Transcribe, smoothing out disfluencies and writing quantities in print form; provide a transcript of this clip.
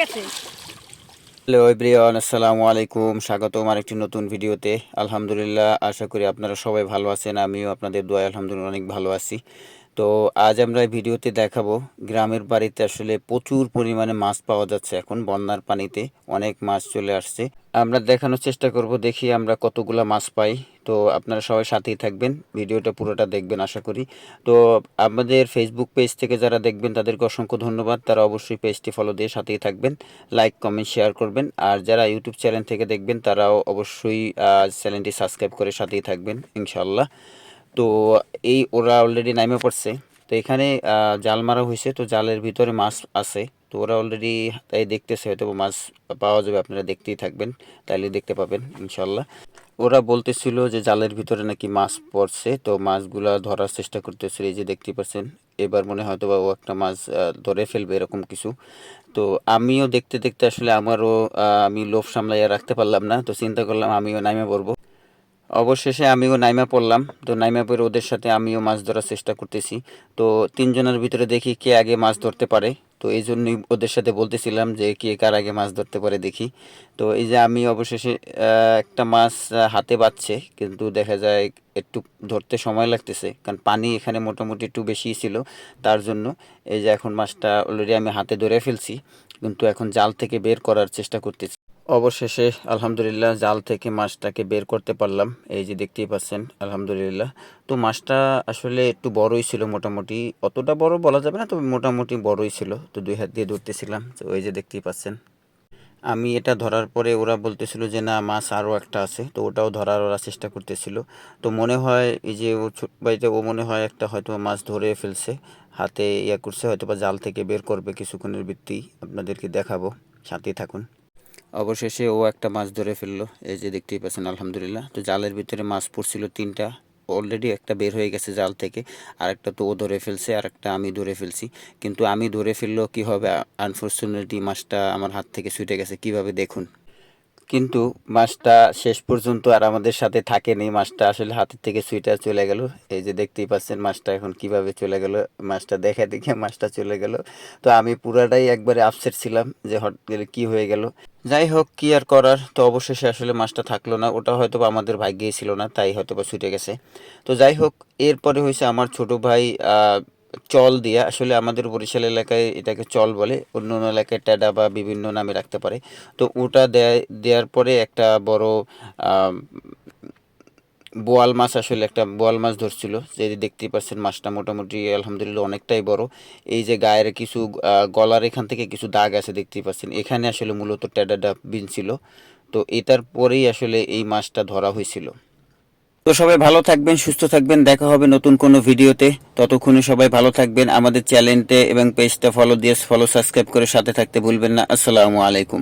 গেছে। Hello everyone, আসসালামু আলাইকুম। স্বাগতম আরেকটি নতুন ভিডিওতে। আলহামদুলিল্লাহ, আশা করি আপনারা সবাই ভালো আছেন। আমিও আপনাদের দোয়ায় আলহামদুলিল্লাহ অনেক ভালো আছি। তো আজ আমরা এই ভিডিওতে দেখাবো গ্রামের বাড়িতে আসলে প্রচুর পরিমাণে মাছ পাওয়া যাচ্ছে। এখন বন্যার পানিতে অনেক মাছ চলে আসছে। আমরা দেখানোর চেষ্টা করব, দেখি আমরা কতগুলা মাছ পাই। তো আপনারা সবাই সাথেই থাকবেন, ভিডিওটা পুরোটা দেখবেন আশা করি। তো আমাদের ফেসবুক পেজ থেকে যারা দেখবেন তাদেরকে অসংখ্য ধন্যবাদ। তারা অবশ্যই পেজটি ফলো দিয়ে সাথেই থাকবেন, লাইক কমেন্ট শেয়ার করবেন। আর যারা ইউটিউব চ্যানেল থেকে দেখবেন তারাও অবশ্যই চ্যানেলটি সাবস্ক্রাইব করে সাথেই থাকবেন ইনশাল্লাহ। তো এই ওরা অলরেডি নাইমে পড়ছে। তো এখানে জাল মারা হয়েছে, তো জালের ভিতরে মাছ আছে। তো ওরা অলরেডি তাই দেখতেছে, হয়তো মাছ পাওয়া যাবে, আপনারা দেখতেই থাকবেন, তাইলে দেখতে পাবেন ইনশাল্লাহ। ওরা বলতেছিল যে জালের ভিতরে নাকি মাছ পড়ছে, তো মাছগুলা ধরার চেষ্টা করতেছিল। এই যে দেখতে পাচ্ছেন, এবার মনে হয়তো বা ও একটা মাছ ধরে ফেলবে এরকম কিছু। তো আমিও দেখতে দেখতে আসলে আমারও আমি লোভ সামলাইয়া রাখতে পারলাম না, তো চিন্তা করলাম আমিও নাইমা পড়বো। অবশেষে আমিও নাইমা পড়লাম। তো নাইমা পড়ে ওদের সাথে আমিও মাছ ধরার চেষ্টা করতেছি। তো তিনজনের ভিতরে দেখি কে আগে মাছ ধরতে পারে। তো এই জন্যই ওদের সাথে বলতেছিলাম যে কে কার আগে মাছ ধরতে পারে দেখি। তো এই যে আমি অবশেষে একটা মাছ হাতে পাচ্ছে, কিন্তু দেখা যায় একটু ধরতে সময় লাগতেছে, কারণ পানি এখানে মোটামুটি একটু বেশিই ছিল। তার জন্য এই যে এখন মাছটা অলরেডি আমি হাতে ধরে ফেলছি, কিন্তু এখন জাল থেকে বের করার চেষ্টা করতেছি। অবশেষে আলহামদুলিল্লাহ জাল থেকে মাছটাকে বের করতে পারলাম। এই যে দেখতেই পাচ্ছেন আলহামদুলিল্লাহ। তো মাছটা আসলে একটু বড়ই ছিল, মোটামুটি অতটা বড় বলা যাবে না, তবে মোটামুটি বড়ই ছিল। তো দুই হাত দিয়ে ধরতেছিলাম, তো ওই যে দেখতেই পাচ্ছেন। আমি এটা ধরার পরে ওরা বলতেছিল যে না, মাছ আরও একটা আছে, তো ওটাও ধরার ওরা চেষ্টা করতেছিল। তো মনে হয় এই যে ও ছোট বাড়িতে, ও মনে হয় একটা হয়তো মাছ ধরে ফেলছে, হাতে ইয়া করছে, হয়তো বা জাল থেকে বের করবে কিছুক্ষণের ভিত্তিই, আপনাদেরকে দেখাবো, সাথেই থাকুন। অবশেষে ও একটা মাছ ধরে ফেললো, এই যে দেখতেই পাচ্ছেন আলহামদুলিল্লাহ। তো জালের ভিতরে মাছ পড়ছিল তিনটা, অলরেডি একটা বের হয়ে গেছে জাল থেকে, আর একটা তো ও ধরে ফেলছে, আর একটা আমি ধরে ফেলছি। কিন্তু আমি ধরে ফেললেও কী হবে, আনফর্চুনেটলি মাছটা আমার হাত থেকে ছুটে গেছে, কিভাবে দেখুন। কিন্তু মাছটা শেষ পর্যন্ত আর আমাদের সাথে থাকেনি, মাছটা আসলে হাতের থেকে ছুঁইটা চলে গেল। এই যে দেখতেই পাচ্ছেন মাছটা এখন কিভাবে চলে গেল, মাছটা দেখে দেখে মাছটা চলে গেল। তো আমি পুরাটাই একবারে আপসেট ছিলাম যে হট গেলে কী হয়ে গেল। যাই হোক, কি আর করার। তো অবশেষে আসলে মাছটা থাকলো না, ওটা হয়তো বা আমাদের ভাগ্যেই ছিল না, তাই হয়তো বা ছুটে গেছে। তো যাই হোক, এরপরে হয়েছে আমার ছোট ভাই চল দিয়া, আসলে আমাদের বরিশাল এলাকায় এটাকে চল বলে, অন্য অন্য এলাকায় ট্যাডা বা বিভিন্ন নামে রাখতে পারে। তো ওটা দেওয়ার পরে একটা বড় আম, বোয়াল মাছ, আসলে একটা বোয়াল মাছ ধরছিল। যে দেখতেই পাচ্ছেন মাছটা মোটামুটি আলহামদুলিল্লাহ অনেকটাই বড়। এই যে গায়ের কিছু গলার এখান থেকে কিছু দাগ আছে দেখতেই পাচ্ছেন, এখানে আসলে মূলত ট্যাডাটা বিন ছিল। তো এটার পরেই আসলে এই মাছটা ধরা হয়েছিল। তো সবাই ভালো থাকবেন, সুস্থ থাকবেন, দেখা হবে নতুন কোনো ভিডিওতে। ততক্ষণে সবাই ভালো থাকবেন, আমাদের চ্যানেলটা এবং পেজটা ফলো সাবস্ক্রাইব করে সাথে থাকতে ভুলবেন না। আসসালামু আলাইকুম।